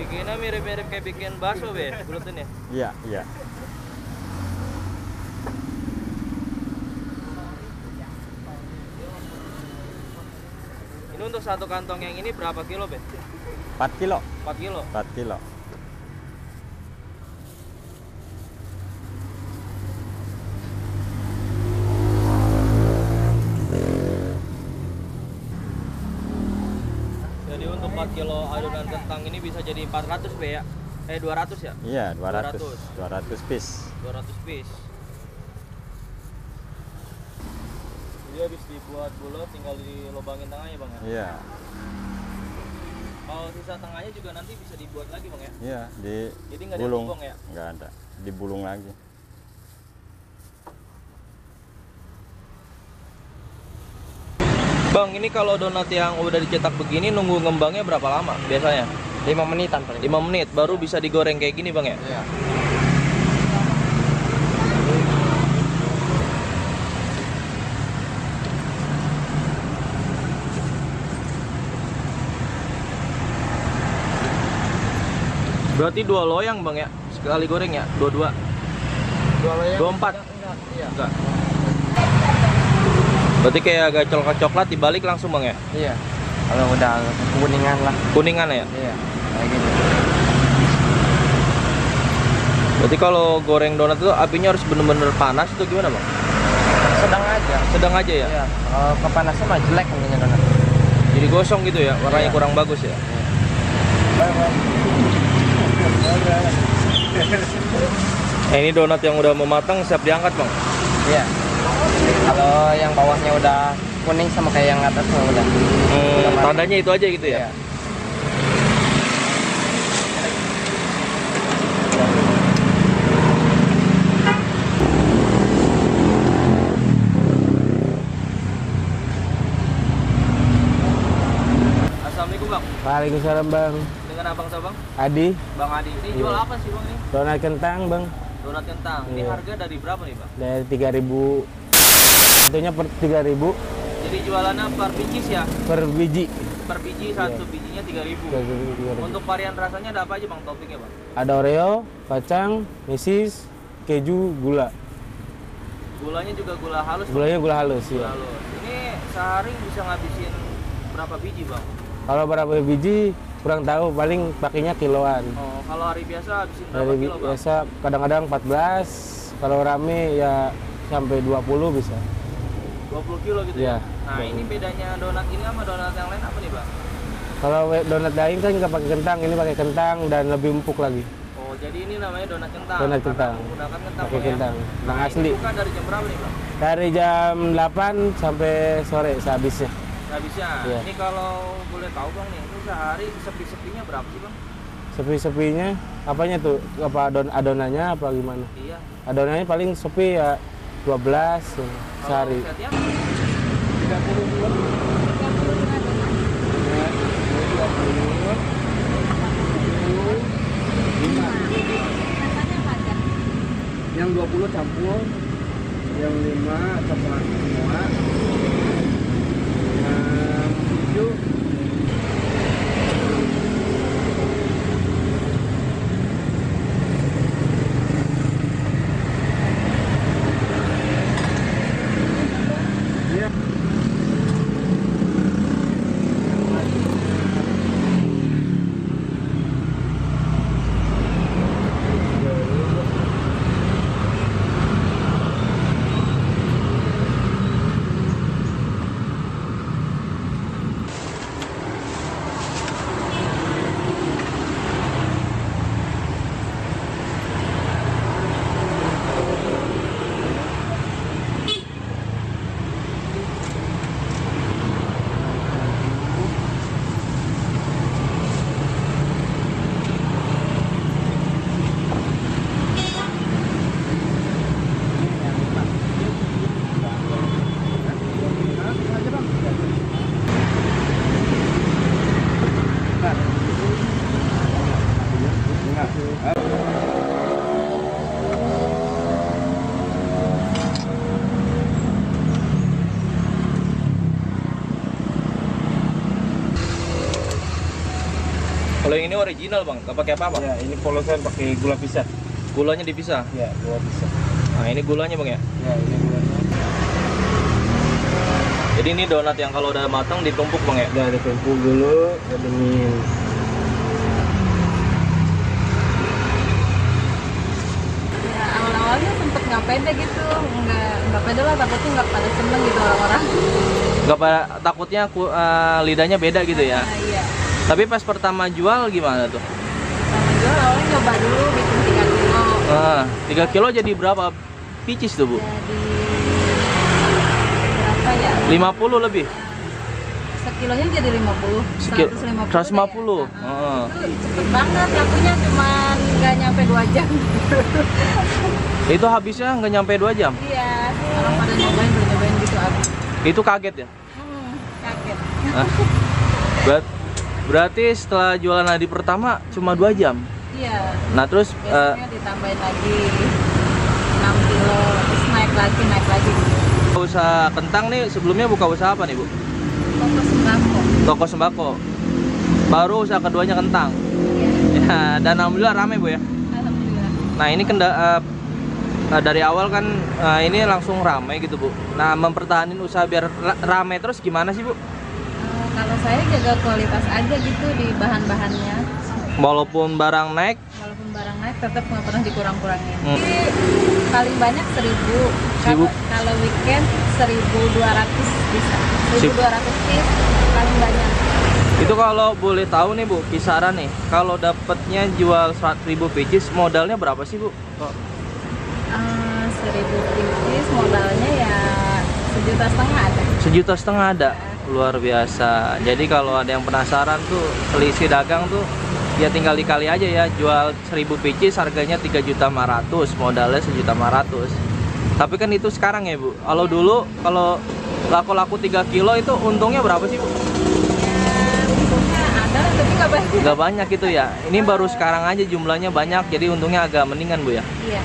Bikinnya mirip-mirip kayak bikin bakso be, bulutin ya? Iya, iya. Ini untuk satu kantong yang ini berapa kilo be? 4 kilo. 4 kilo? 4 kilo. Jadi untuk 4 kilo adonan kentang ini bisa jadi 400 be ya? 200 ya? Iya, 200. 200 piece. 200 piece. Jadi habis dibuat bulat tinggal dilobangin tengahnya bang ya? Iya. Kalau sisa tengahnya juga nanti bisa dibuat lagi bang ya? Iya, Jadi nggak ada digulung. dibong ya? Nggak ada, dibulung lagi. Bang, ini kalau donat yang udah dicetak begini nunggu ngembangnya berapa lama biasanya? 5 menitan paling. 5 menit baru bisa digoreng kayak gini bang ya? Iya. Berarti 2 loyang bang ya? Sekali goreng ya? 22? 24? Iya. Enggak. Berarti kayak agak coklat dibalik langsung bang ya? Iya. Kalau udah kuningan lah. Kuningan ya? Iya. Kayak gitu. Berarti kalau goreng donat itu apinya harus bener-bener panas itu gimana bang? Sedang aja. Sedang aja ya? Iya. Kalau kepanasan mah jelek namanya donat. Jadi gosong gitu ya? Warnanya Iya. kurang bagus ya? Ini donat yang udah mau matang siap diangkat bang? Iya. Kalau yang bawahnya udah kuning sama kayak yang atas mah udah. Tandanya itu aja gitu ya? Iya. Assalamualaikum bang. Waalaikumsalam bang. Dengan abang siapa bang? Adi, Bang Adi. Ini jual apa sih bang ini? donat kentang bang. Donat kentang. Ini Iya. harga dari berapa nih bang? Dari 3.000. Satunya per 3.000 Jadi jualannya per biji ya? per biji. Per biji satu bijinya 3.000. 3.000. Untuk varian rasanya ada apa aja bang toppingnya bang? Ada Oreo, kacang, mesis, keju, gula. Gulanya juga gula halus. Bang? Gulanya gula halus Gula ya. halus. Ini sehari bisa ngabisin berapa biji bang? Kalau berapa biji kurang tahu, paling pakainya kiloan. Oh, kalau hari biasa habisin berapa Dari kilo bang? biasa kadang-kadang 14, kalau rame ya sampai 20 bisa. 20 kilo gitu Iya. ya? Nah ini bedanya donat ini sama donat yang lain apa nih bang? Kalau donat lain kan nggak pakai kentang, ini pakai kentang dan lebih empuk lagi. Oh jadi ini namanya donat kentang? Donat karena kentang. menggunakan kentang Pakai Bang, ya? kentang. Nah Yang asli. ini buka dari jam berapa nih bang? Dari jam 8 sampai sore sehabisnya. Habisnya. Iya. Ini kalau boleh tahu bang nih, ini sehari sepi-sepinya berapa sih bang? Sepi-sepinya apanya tuh? Apa adonannya apa gimana? Iya. Adonannya paling sepi ya 12 sehari. Kalau setnya? Yang 20 campur, yang 5 campuran semua, yang 7 Kalau yang ini original bang, nggak pakai apa-apa? Ya, ini polosan pakai gula pisah. Gulanya dipisah. Ya, gula pisah. Nah ini gulanya bang ya. Ya, ini gulanya. Jadi ini donat yang kalau udah matang ditumpuk bang ya. Ya, ditumpuk dulu, dingin. Ya, awal-awalnya sempet nggak pede gitu, nggak pede lah, takutnya nggak pada seneng gitu orang-orang. Nggak pada takutnya lidahnya beda gitu ya. Nah, iya. Tapi pas pertama jual gimana tuh? Sama jual awalnya nyoba dulu bikin 3 kilo. 3 kilo jadi berapa picis tuh bu? Jadi berapa ya? 50 lebih. Sekilonya jadi 50. 150. 150. Ya. Itu cepet banget, lakunya cuman nggak nyampe 2 jam. Itu habisnya nggak nyampe 2 jam. Iya, orang pada nyobain gitu habis. Itu kaget ya? Kaget. Hah? Berarti setelah jualan hari pertama cuma 2 jam. Iya. Nah terus Besoknya ditambahin lagi 6 kilo, terus naik lagi. usaha kentang nih sebelumnya buka usaha apa nih bu? Toko sembako. Toko sembako. Baru usaha keduanya kentang. Iya. Ya, dan alhamdulillah rame bu ya. Alhamdulillah. Nah ini dari awal kan ini langsung rame gitu bu. Nah mempertahankan usaha biar rame terus gimana sih bu? Kalau saya jaga kualitas aja gitu di bahan-bahannya. Walaupun barang naik, Walaupun barang naik tetap nggak pernah dikurang-kurangin. Hmm. Jadi paling banyak 1.000. 1.000? Kalau weekend 1.200 bisa. 1.200 piece paling banyak. itu kalau boleh tahu nih bu, kisaran nih, kalau dapatnya jual 100.000 pieces, modalnya berapa sih bu? 1.000 piece modalnya ya 1,5 juta ada. 1,5 juta ada, luar biasa. Jadi kalau ada yang penasaran tuh selisih dagang tuh, ya tinggal dikali aja ya, jual 1.000 pieces harganya 3.500.000, modalnya 1.500.000. Tapi kan itu sekarang ya bu. Kalau dulu kalau laku-laku 3 kilo itu untungnya berapa sih bu? Ya untungnya ada tapi nggak banyak. Nggak banyak gitu ya. Ini baru sekarang aja jumlahnya banyak, jadi untungnya agak mendingan bu ya. Iya.